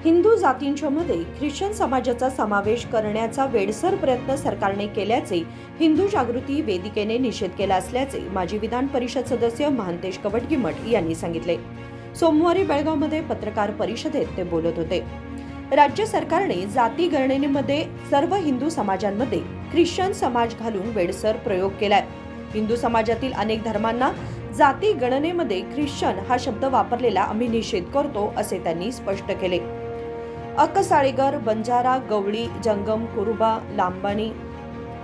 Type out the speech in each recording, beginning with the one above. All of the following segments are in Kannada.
हिंदू जातींच्या मध्ये ख्रिश्चन समाजाचा समावेश करण्याचा वेडसर प्रयत्न सरकारने केल्याचे हिंदू जागृती वेदिकेने निषेध केला असल्याचे माजी विधान परिषद सदस्य महांतेश कवटगिमठ यांनी सांगितले। सोमवारी बेळगावमध्ये पत्रकार परिषदेत ते बोलत होते। राज्य सरकारने जाती गणनेमध्ये सर्व हिंदू समाजांमध्ये ख्रिश्चन समाज घालून वेडसर प्रयोग केलाय। हिंदू समाजातील अनेक धर्मांना जाती गणनेमध्ये ख्रिश्चन हा शब्द वापरलेला आम्ही निषेध करतो असे त्यांनी स्पष्ट केले। अक्कसाळीगर, बंजारा, गवळी, जंगम, कुरुबा, लांबानी,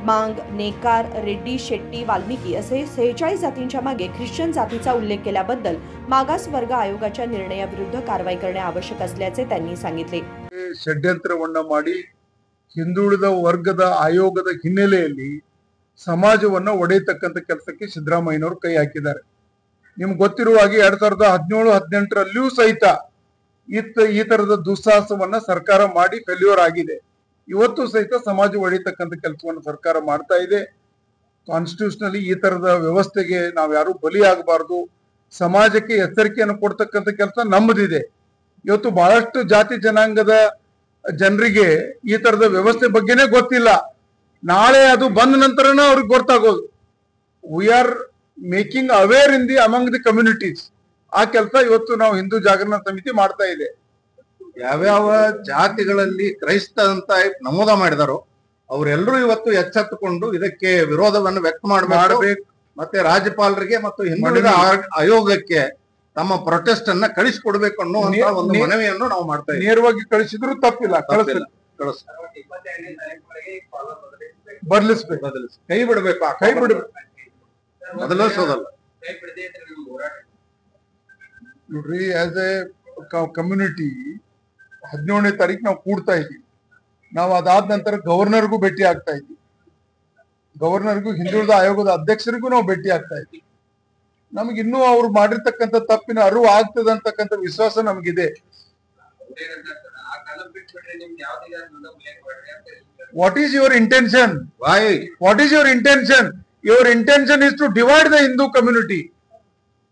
मांग, नेकार, रेड्डी, शेट्टी, वाल्मिकी असे 46 जातींच्या मागे ख्रिश्चन जातीचा उल्लेख केल्याबद्दल मागास वर्ग आयोगाच्या निर्णयाविरुद्ध कारवाई करणे आवश्यक असल्याचे त्यांनी सांगितले। ಷಡ್ಯಂತ್ರವನ್ನ ಮಾಡಿ ಹಿಂದುಳಿದ ವರ್ಗದ ಆಯೋಗದ ಹಿನ್ನೆಲೆಯಲ್ಲಿ ಸಮಾಜವನ್ನ ಒಡೆಯತಕ್ಕಂತ ಕೆಲಸಕ್ಕೆ ಸಿದ್ದರಾಮಯ್ಯನವರು ಕೈ ಹಾಕಿದ್ದಾರೆ। ನಿಮಗೆ ಗೊತ್ತಿರುವ ಹಾಗೆ 2017-18ರಲ್ಲಿಯೂ ಸಹಿತ ಈ ತರದ ದುಸ್ಸಾಹಸವನ್ನ ಸರ್ಕಾರ ಮಾಡಿ ಫೇಲ್ಯೂರ್ ಆಗಿದೆ। ಇವತ್ತು ಸಹಿತ ಸಮಾಜ ಒಡೆಯತಕ್ಕಂತ ಕೆಲಸವನ್ನು ಸರ್ಕಾರ ಮಾಡ್ತಾ ಇದೆ। ಕಾನ್ಸ್ಟಿಟ್ಯೂಷನಲಿ ಈ ತರದ ವ್ಯವಸ್ಥೆಗೆ ನಾವು ಯಾರು ಬಲಿಯಾಗಬಾರದು, ಸಮಾಜಕ್ಕೆ ಎಚ್ಚರಿಕೆಯನ್ನು ಕೊಡ್ತಕ್ಕಂತ ಕೆಲಸ ನಮ್ಮದಿದೆ। ಇವತ್ತು ಬಹಳಷ್ಟು ಜಾತಿ ಜನಾಂಗದ ಜನರಿಗೆ ಈ ತರದ ವ್ಯವಸ್ಥೆ ಬಗ್ಗೆನೇ ಗೊತ್ತಿಲ್ಲ। ನಾಳೆ ಅದು ಬಂದ ನಂತರನ ಅವ್ರಿಗೆ ಗೊತ್ತಾಗೋದು। We are making aware in the among the communities. ಆ ಕೆಲಸ ಇವತ್ತು ನಾವು ಹಿಂದೂ ಜಾಗರಣ ಸಮಿತಿ ಮಾಡ್ತಾ ಇದೆ। ಯಾವ್ಯಾವ ಜಾತಿಗಳಲ್ಲಿ ಕ್ರೈಸ್ತ ಅಂತ ನಮೂದ ಮಾಡಿದಾರೋ ಅವರೆಲ್ಲರೂ ಇವತ್ತು ಎಚ್ಚೆತ್ತುಕೊಂಡು ಇದಕ್ಕೆ ವಿರೋಧವನ್ನು ವ್ಯಕ್ತ ಮಾಡಬೇಕು, ಮತ್ತೆ ರಾಜ್ಯಪಾಲರಿಗೆ ಮತ್ತು ಹಿಂದುಳಿದ ಆಯೋಗಕ್ಕೆ ತಮ್ಮ ಪ್ರೊಟೆಸ್ಟ್ ಅನ್ನ ಕಳಿಸಿಕೊಡ್ಬೇಕು ಅನ್ನುವಂತ ಒಂದು ಮನವಿಯನ್ನು ನಾವು ಮಾಡ್ತಾ ಇದ್ದೀವಿ। ನೇರವಾಗಿ ಕಳಿಸಿದ್ರು ತಪ್ಪಿಲ್ಲ, ಬದಲಿಸ್ಬೇಕು, ಕೈ ಬಿಡಬೇಕು, ಕೈ ಬಿಡಬೇಕು, ಬದಲಿಸೋದಲ್ಲ। ನೋಡ್ರಿ, ಆಸ್ ಎ ಕಮ್ಯುನಿಟಿ 17ನೇ ತಾರೀಕು ನಾವು ಕೂಡ್ತಾ ಇದ್ದೀವಿ। ನಾವು ಅದಾದ ನಂತರ ಗವರ್ನರ್ಗೂ ಭೇಟಿ ಆಗ್ತಾ ಇದ್ದೀವಿ, ಗವರ್ನರ್ಗೂ ಹಿಂದುಳಿದ ಆಯೋಗದ ಅಧ್ಯಕ್ಷರಿಗೂ ನಾವು ಭೇಟಿ ಆಗ್ತಾ ಇದ್ದೀವಿ। ನಮ್ಗೆ ಇನ್ನೂ ಅವ್ರು ಮಾಡಿರ್ತಕ್ಕಂಥ ತಪ್ಪಿನ ಅರಿವು ಆಗ್ತದೆ ಅಂತಕ್ಕಂಥ ವಿಶ್ವಾಸ ನಮಗಿದೆ। What is your intention? What is your intention? Your intention is to divide the Hindu community.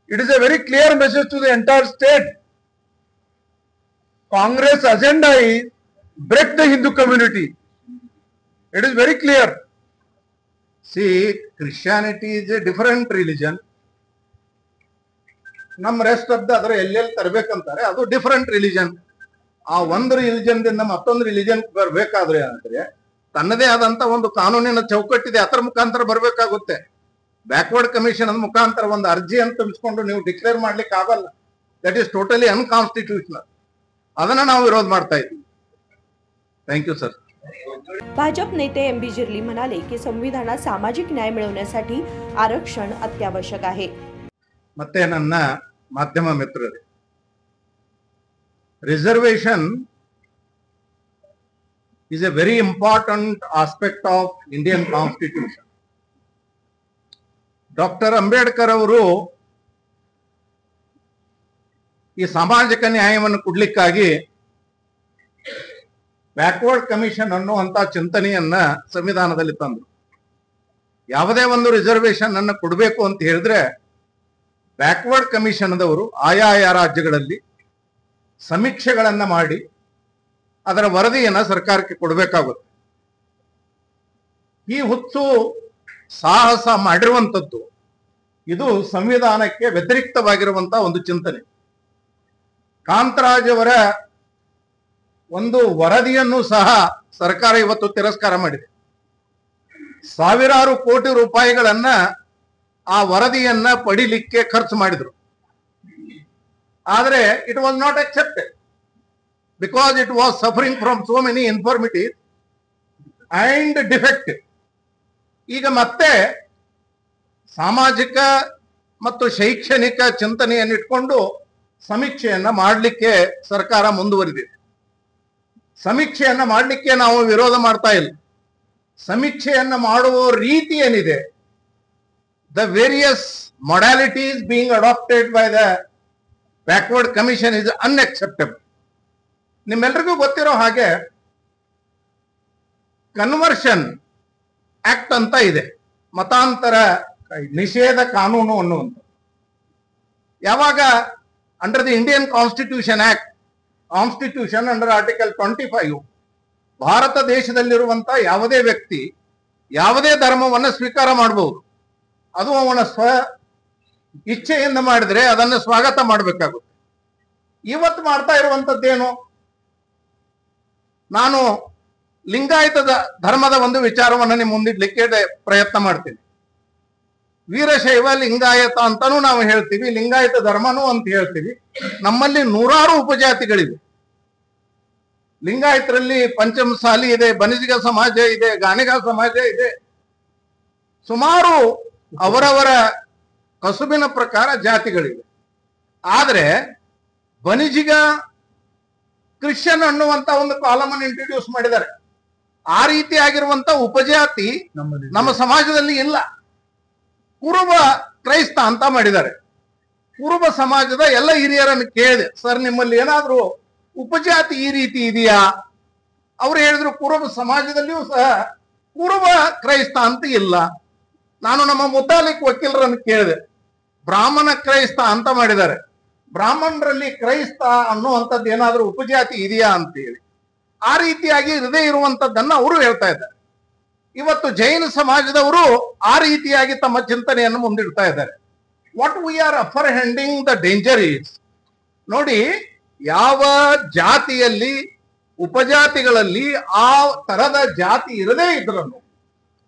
It is a very clear message to the entire state. Congress agenda is break the Hindu community. It is very clear. See, Christianity is a different religion. ನಮ್ಮ ರೆಸ್ಟ್ ಆಫ್ ದ ಅದರ ಎಲ್ಲೆಲ್ಲಿ ತರಬೇಕಂತಾರೆ ಅದು ಡಿಫರೆಂಟ್ ರಿಲಿಜನ್। ಆ ಒಂದು ರಿಲಿಜನ್ ದಿಂದ ಮತ್ತೊಂದು ರಿಲಿಜನ್ ಬರ್ಬೇಕಾದ್ರೆ ಅಂದ್ರೆ ತನ್ನದೇ ಆದಂತ ಒಂದು ಕಾನೂನಿನ ಚೌಕಟ್ಟಿದೆ, ಅದರ ಮುಖಾಂತರ ಬರ್ಬೇಕಾಗುತ್ತೆ। ಬ್ಯಾಕ್ವರ್ಡ್ ಕಮಿಷನ್ ಮುಖಾಂತರ ಒಂದು ಅರ್ಜಿ ಅಂತ ತುಂಬಿಸ್ಕೊಂಡು ನೀವು ಡಿಕ್ಲೇರ್ ಮಾಡ್ಲಿಕ್ಕೆ ಆಗಲ್ಲ। That is totally unconstitutional. ಅದನ್ನ ನಾವು ವಿರೋಧ ಮಾಡ್ತಾ ಇದ್ದೀವಿ। Thank you sir. भाजप नेते एम बी जिर्ली म्हणाले की संविधानात सामाजिक न्याय मिळवण्यासाठी आरक्षण अत्यावश्यक आहे। ಮತ್ತೆ ನನ್ನ ಮಾಧ್ಯಮ ಮಿತ್ರರೇ, reservation is a very important aspect of Indian Constitution. Doctor Ambedkar ಅವರು ಈ ಸಾಮಾಜಿಕ ನ್ಯಾಯವನ್ನು ಕೊಡ್ಲಿಕ್ಕಾಗಿ ಬ್ಯಾಕ್ವರ್ಡ್ ಕಮಿಷನ್ ಅನ್ನುವಂತ ಚಿಂತನೆಯನ್ನ ಸಂವಿಧಾನದಲ್ಲಿ ತಂದರು। ಯಾವುದೇ ಒಂದು ರಿಸರ್ವೇಶನ್ ಅನ್ನು ಕೊಡಬೇಕು ಅಂತ ಹೇಳಿದ್ರೆ ಬ್ಯಾಕ್ವರ್ಡ್ ಕಮಿಷನ್ದವರು ಆಯಾ ರಾಜ್ಯಗಳಲ್ಲಿ ಸಮೀಕ್ಷೆಗಳನ್ನ ಮಾಡಿ ಅದರ ವರದಿಯನ್ನ ಸರ್ಕಾರಕ್ಕೆ ಕೊಡಬೇಕಾಗುತ್ತೆ। ಈ ಹುಚ್ಚು ಸಾಹಸ ಮಾಡಿರುವಂತದ್ದು ಇದು ಸಂವಿಧಾನಕ್ಕೆ ವ್ಯತಿರಿಕ್ತವಾಗಿರುವಂತಹ ಒಂದು ಚಿಂತನೆ। ಕಾಂತರಾಜ್ ಅವರ ಒಂದು ವರದಿಯನ್ನು ಸಹ ಸರ್ಕಾರ ಇವತ್ತು ತಿರಸ್ಕಾರ ಮಾಡಿದೆ। ಸಾವಿರಾರು ಕೋಟಿ ರೂಪಾಯಿಗಳನ್ನ ಆ ವರದಿಯನ್ನ ಪಡಿಲಿಕ್ಕೆ ಖರ್ಚು ಮಾಡಿದ್ರು, ಆದರೆ it was not accepted because it was suffering from so many infirmities and defective. ಈಗ ಮತ್ತೆ ಸಾಮಾಜಿಕ ಮತ್ತು ಶೈಕ್ಷಣಿಕ ಚಿಂತನೆಯನ್ನು ಇಟ್ಕೊಂಡು ಸಮೀಕ್ಷೆಯನ್ನ ಮಾಡಲಿಕ್ಕೆ ಸರ್ಕಾರ ಮುಂದುವರಿದಿದೆ। ಸಮೀಕ್ಷೆಯನ್ನ ಮಾಡಲಿಕ್ಕೆ ನಾವು ವಿರೋಧ ಮಾಡ್ತಾ ಇಲ್ಲ। ಸಮೀಕ್ಷೆಯನ್ನ ಮಾಡುವ ರೀತಿ ಏನಿದೆ, the various modalities being adopted by the backward commission is unacceptable. ನಿಮ್ಮೆಲ್ಲರಿಗೂ ಗೊತ್ತಿರೋ ಹಾಗೆ ಕನ್ವರ್ಷನ್ ಆಕ್ಟ್ ಅಂತ ಇದೆ, ಮತಾಂತರ ನಿಷೇಧ ಕಾನೂನು ಅನ್ನುವಂಥ. ಯಾವಾಗ under the Indian constitution act constitution under article 25 Bharat ದೇಶದಲ್ಲಿರುವಂತ ಯಾವುದೇ ವ್ಯಕ್ತಿ ಯಾವುದೇ ಧರ್ಮವನ್ನ ಸ್ವೀಕಾರ ಮಾಡಬಹುದು. ಅದು ಅವನ ಸ್ವ ಇಚ್ಛೆಯಿಂದ ಮಾಡಿದ್ರೆ ಅದನ್ನು ಸ್ವಾಗತ ಮಾಡಬೇಕಾಗುತ್ತೆ. ಇವತ್ತು ಮಾಡ್ತಾ ಇರುವಂತದ್ದೇನು, ನಾನು ಲಿಂಗಾಯತ ಧರ್ಮದ ಒಂದು ವಿಚಾರವನ್ನು ನಿಮ್ಮ ಮುಂದಿಡ್ಲಿಕ್ಕೆ ಪ್ರಯತ್ನ ಮಾಡ್ತೀನಿ. ವೀರಶೈವ ಲಿಂಗಾಯತ ಅಂತಾನೂ ನಾವು ಹೇಳ್ತೀವಿ, ಲಿಂಗಾಯತ ಧರ್ಮನೂ ಅಂತ ಹೇಳ್ತೀವಿ. ನಮ್ಮಲ್ಲಿ ನೂರಾರು ಉಪಜಾತಿಗಳಿವೆ. ಲಿಂಗಾಯತರಲ್ಲಿ ಪಂಚಮಸಾಲಿ ಇದೆ, ಬನಿಜಿಗ ಸಮಾಜ ಇದೆ, ಗಾಣಿಗ ಸಮಾಜ ಇದೆ. ಸುಮಾರು ಅವರವರ ಕಸುಬಿನ ಪ್ರಕಾರ ಜಾತಿಗಳಿವೆ. ಆದ್ರೆ ಬನಿಜಿಗ ಕ್ರಿಶ್ಚಿಯನ್ ಅನ್ನುವಂತ ಒಂದು ಕಾಲಮ್ ಅನ್ನು ಇಂಟ್ರೊಡ್ಯೂಸ್ ಮಾಡಿದ್ದಾರೆ. ಆ ರೀತಿಯಾಗಿರುವಂತ ಉಪಜಾತಿ ನಮ್ಮ ಸಮಾಜದಲ್ಲಿ ಇಲ್ಲ. ಕುರುಬ ಕ್ರೈಸ್ತ ಅಂತ ಮಾಡಿದ್ದಾರೆ. ಕುರುಬ ಸಮಾಜದ ಎಲ್ಲ ಹಿರಿಯರನ್ನು ಕೇಳಿದೆ, ಸರ್ ನಿಮ್ಮಲ್ಲಿ ಏನಾದ್ರೂ ಉಪಜಾತಿ ಈ ರೀತಿ ಇದೆಯಾ? ಅವ್ರು ಹೇಳಿದ್ರು ಕುರುಬ ಸಮಾಜದಲ್ಲಿಯೂ ಸಹ ಕುರುಬ ಕ್ರೈಸ್ತ ಅಂತ ಇಲ್ಲ. ನಾನು ನಮ್ಮ ಮುತಾಲಿಕ್ ವಕೀಲರನ್ನು ಕೇಳಿದೆ, ಬ್ರಾಹ್ಮಣ ಕ್ರೈಸ್ತ ಅಂತ ಮಾಡಿದ್ದಾರೆ, ಬ್ರಾಹ್ಮಣರಲ್ಲಿ ಕ್ರೈಸ್ತ ಅನ್ನುವಂಥದ್ದು ಏನಾದ್ರೂ ಉಪಜಾತಿ ಇದೆಯಾ ಅಂತ ಹೇಳಿ. ಆ ರೀತಿಯಾಗಿ ಇರದೇ ಇರುವಂತದ್ದನ್ನ ಅವರು ಹೇಳ್ತಾ ಇದ್ದಾರೆ. ಇವತ್ತು ಜೈನ ಸಮಾಜದವರು ಆ ರೀತಿಯಾಗಿ ತಮ್ಮ ಚಿಂತನೆಯನ್ನು ಮುಂದಿಡ್ತಾ ಇದ್ದಾರೆ. What we are apprehending the danger is, ನೋಡಿ, ಯಾವ ಜಾತಿಯಲ್ಲಿ ಉಪಜಾತಿಗಳಲ್ಲಿ ಆ ತರದ ಜಾತಿ ಇರದೇ ಇದ್ರೂ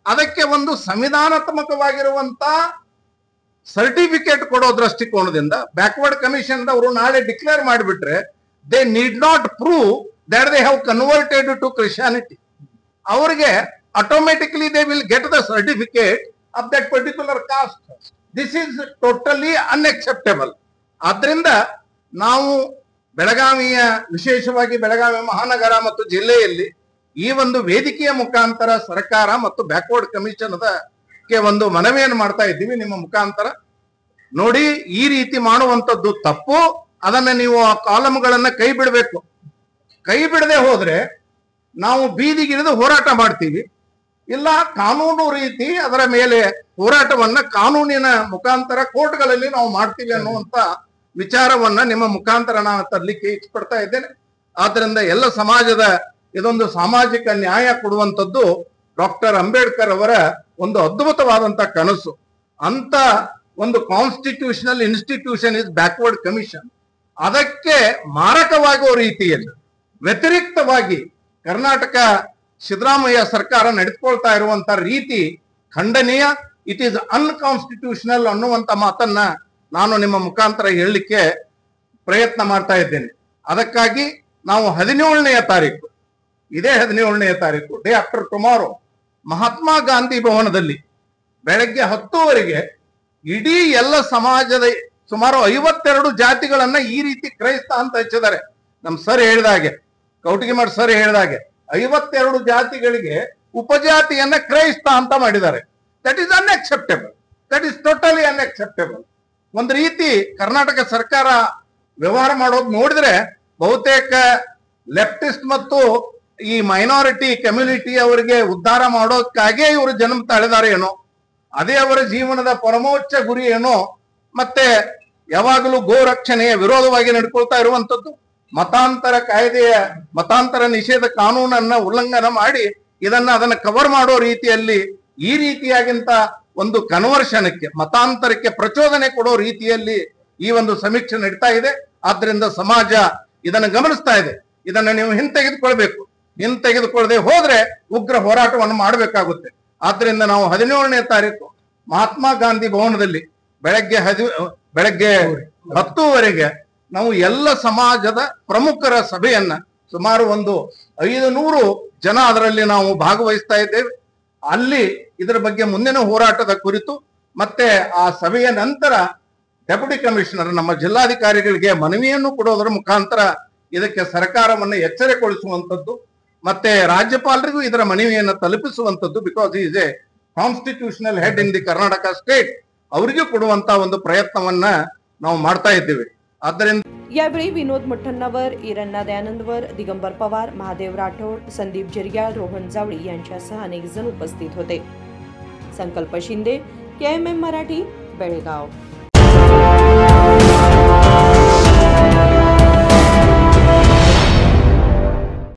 ಅದಕ್ಕೆ ಒಂದು ಸಂವಿಧಾನಾತ್ಮಕವಾಗಿರುವಂತ ಸರ್ಟಿಫಿಕೇಟ್ ಕೊಡೋ ದೃಷ್ಟಿಕೋನದಿಂದ ಬ್ಯಾಕ್ವರ್ಡ್ ಕಮಿಷನ್ ಅವರು ನಾಳೆ ಡಿಕ್ಲೇರ್ ಮಾಡಿಬಿಟ್ರೆ they need not prove that they have converted to Christianity. ಅವರಿಗೆ automatically they will get the certificate of that particular caste. This is totally unacceptable. ಆದ್ರಿಂದ ನಾವು ಬೆಳಗಾವಿಯ, ವಿಶೇಷವಾಗಿ ಬೆಳಗಾವಿ ಮಹಾನಗರ ಮತ್ತು ಜಿಲ್ಲೆಯಲ್ಲಿ ಈ ಒಂದು ವೇದಿಕೆಯ ಮುಖಾಂತರ ಸರ್ಕಾರ ಮತ್ತು ಬ್ಯಾಕ್ವರ್ಡ್ ಕಮಿಷನ್ ಗೆ ಒಂದು ಮನವಿಯನ್ನು ಮಾಡ್ತಾ ಇದ್ದೀವಿ ನಿಮ್ಮ ಮುಖಾಂತರ. ನೋಡಿ, ಈ ರೀತಿ ಮಾಡುವಂತದ್ದು ತಪ್ಪು. ಅದನ್ನ ನೀವು ಆ ಕಾಲಮ್ಗಳನ್ನ ಕೈ ಬಿಡಬೇಕು. ಕೈ ಬಿಡದೆ ಹೋದ್ರೆ ನಾವು ಬೀದಿಗಿಳಿದು ಹೋರಾಟ ಮಾಡ್ತೀವಿ, ಇಲ್ಲ ಕಾನೂನು ರೀತಿ ಅದರ ಮೇಲೆ ಹೋರಾಟವನ್ನ ಕಾನೂನಿನ ಮುಖಾಂತರ ಕೋರ್ಟ್ಗಳಲ್ಲಿ ನಾವು ಮಾಡ್ತೀವಿ ಅನ್ನುವಂತ ವಿಚಾರವನ್ನ ನಿಮ್ಮ ಮುಖಾಂತರ ನಾನು ತರಲಿಕ್ಕೆ ಇಷ್ಟಪಡ್ತಾ ಇದ್ದೇನೆ. ಆದ್ರಿಂದ ಎಲ್ಲ ಸಮಾಜದ ಇದೊಂದು ಸಾಮಾಜಿಕ ನ್ಯಾಯ ಕೊಡುವಂಥದ್ದು ಡಾಕ್ಟರ್ ಅಂಬೇಡ್ಕರ್ ಅವರ ಒಂದು ಅದ್ಭುತವಾದಂತ ಕನಸು. ಅಂತ ಒಂದು constitutional institution is backward commission. ಅದಕ್ಕೆ ಮಾರಕವಾಗುವ ರೀತಿಯಲ್ಲಿ ವ್ಯತಿರಿಕ್ತವಾಗಿ ಕರ್ನಾಟಕ ಸಿದ್ದರಾಮಯ್ಯ ಸರ್ಕಾರ ನಡೆದುಕೊಳ್ತಾ ಇರುವಂತ ರೀತಿ ಖಂಡನೀಯ. ಇಟ್ ಈಸ್ ಅನ್ಕಾನ್ಸ್ಟಿಟ್ಯೂಷನಲ್ ಅನ್ನುವಂತ ಮಾತನ್ನ ನಾನು ನಿಮ್ಮ ಮುಖಾಂತರ ಹೇಳಲಿಕ್ಕೆ ಪ್ರಯತ್ನ ಮಾಡ್ತಾ ಇದ್ದೇನೆ. ಅದಕ್ಕಾಗಿ ನಾವು 17ನೇ ತಾರೀಕು, ಇದೇ 17ನೇ ತಾರೀಕು, day after tomorrow, Mahatma Gandhi ಭವನದಲ್ಲಿ ಬೆಳಗ್ಗೆ 10 ಇಡೀ ಎಲ್ಲ ಸಮಾಜದ ಸುಮಾರು 52 ಜಾತಿಗಳನ್ನ ಈ ರೀತಿ ಕ್ರೈಸ್ತ ಅಂತ ಹಚ್ಚಿದ್ದಾರೆ. ನಮ್ ಸರ್ ಹೇಳಿದಾಗೆ, ಕೌಟಿಗಿಮಠ್ ಸರ್ ಹೇಳಿದಾಗೆ 52 ಜಾತಿಗಳಿಗೆ ಉಪಜಾತಿಯನ್ನ ಕ್ರೈಸ್ತ ಅಂತ ಮಾಡಿದ್ದಾರೆ. That is unacceptable. That is totally unacceptable. ಒಂದು ರೀತಿ ಕರ್ನಾಟಕ ಸರ್ಕಾರ ವ್ಯವಹಾರ ಮಾಡೋದು ನೋಡಿದ್ರೆ ಬಹುತೇಕ ಲೆಫ್ಟಿಸ್ಟ್ ಮತ್ತು ಈ ಮೈನಾರಿಟಿ ಕಮ್ಯುನಿಟಿ ಅವರಿಗೆ ಉದ್ಧಾರ ಮಾಡೋಕ್ಕಾಗೇ ಇವರು ಜನ್ಮ ತಾಳಿದ್ದಾರೆ ಏನೋ, ಅದೇ ಅವರ ಜೀವನದ ಪರಮೋಚ್ಚ ಗುರಿ ಏನೋ. ಮತ್ತೆ ಯಾವಾಗಲೂ ಗೋ ರಕ್ಷಣೆಯ ವಿರೋಧವಾಗಿ ನಡ್ಕೊಳ್ತಾ ಇರುವಂತದ್ದು, ಮತಾಂತರ ಕಾಯ್ದೆಯ ಮತಾಂತರ ನಿಷೇಧ ಕಾನೂನನ್ನ ಉಲ್ಲಂಘನೆ ಮಾಡಿ ಅದನ್ನ ಕವರ್ ಮಾಡೋ ರೀತಿಯಲ್ಲಿ ಈ ರೀತಿಯಾಗಿಂತ ಒಂದು ಕನ್ವರ್ಷನ್ಗೆ, ಮತಾಂತರಕ್ಕೆ ಪ್ರಚೋದನೆ ಕೊಡೋ ರೀತಿಯಲ್ಲಿ ಈ ಒಂದು ಸಮೀಕ್ಷೆ ನಡೀತಾ ಇದೆ. ಆದ್ರಿಂದ ಸಮಾಜ ಇದನ್ನು ಗಮನಿಸ್ತಾ ಇದೆ. ಇದನ್ನ ನೀವು ಹಿಂತೆಗೆದುಕೊಳ್ಬೇಕು. ಹಿಂತೆಗೆದುಕೊಳ್ಳದೆ ಹೋದ್ರೆ ಉಗ್ರ ಹೋರಾಟವನ್ನು ಮಾಡಬೇಕಾಗುತ್ತೆ. ಆದ್ರಿಂದ ನಾವು 17ನೇ ತಾರೀಕು ಮಹಾತ್ಮ ಗಾಂಧಿ ಭವನದಲ್ಲಿ ಬೆಳಗ್ಗೆ 10 ನಾವು ಎಲ್ಲ ಸಮಾಜದ ಪ್ರಮುಖರ ಸಭೆಯನ್ನ, ಸುಮಾರು ಒಂದು 500 ಜನ ಅದರಲ್ಲಿ ನಾವು ಭಾಗವಹಿಸ್ತಾ ಇದ್ದೇವೆ. ಅಲ್ಲಿ ಇದರ ಬಗ್ಗೆ ಮುಂದಿನ ಹೋರಾಟದ ಕುರಿತು ಮತ್ತೆ ಆ ಸಭೆಯ ನಂತರ ಡೆಪ್ಯೂಟಿ ಕಮಿಷನರ್ ನಮ್ಮ ಜಿಲ್ಲಾಧಿಕಾರಿಗಳಿಗೆ ಮನವಿಯನ್ನು ಕೊಡೋದರ ಮುಖಾಂತರ ಇದಕ್ಕೆ ಸರ್ಕಾರವನ್ನು ಎಚ್ಚರಗೊಳಿಸುವಂತದ್ದು, ಮತ್ತೆ ರಾಜ್ಯಪಾಲರಿಗೂ ಇದರ ಮನವಿಯನ್ನು ತಲುಪಿಸುವಂತದ್ದು. Because is a constitutional head in the Karnataka state, ಅವರಿಗೂ ಕೊಡುವಂತ ಒಂದು ಪ್ರಯತ್ನವನ್ನ ನಾವು ಮಾಡ್ತಾ ಇದ್ದೇವೆ. ಆದ್ದರಿಂದ यावेळी विनोद मठ्ठन्नावर, इरण्णा दयानंदवर, दिगंबर पवार, महादेव राठोड, संदीप जिरग्याळ, रोहन जावळी यांच्यासह अनेक जण उपस्थित होते. संकल्प शिंदे, KMM मराठी, बेळगाव.